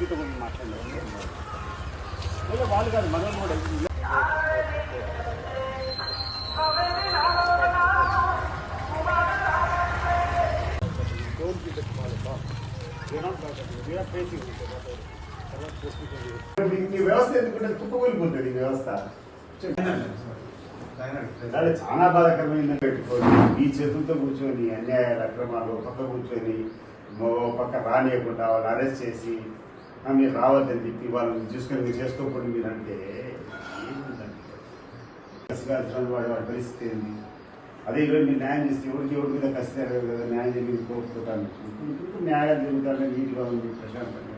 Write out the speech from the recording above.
ఎస్పీతో కొంచెం మాట్లాడారు వాళ్ళు కాదు మనం కూడా వ్యవస్థ ఎందుకంటే కుప్పకూలిపోతుంది ఈ వ్యవస్థ. చాలా బాధాకరమైన పెట్టుకొని ఈ చేతులతో కూర్చొని అన్యాయాలు అక్రమాలు పక్క కూర్చొని పక్క రానియకుండా వాళ్ళు అరెస్ట్ చేసి మీరు రావద్దని చెప్పి వాళ్ళని చూసుకొని మీరు చేసుకోకూడదు మీరు అంటే కసిగాల్సిన వాడు పరిస్థితి ఏంది? అదే ఈరోజు మీరు న్యాయం చేస్తే ఎవరి మీద కసి జరగదు కదా, న్యాయం జరిగింది కోరుకుంటాను. ఇప్పుడు న్యాయాలు జరుగుతారని నీట్గా ఉంది ప్రశాంతంగా.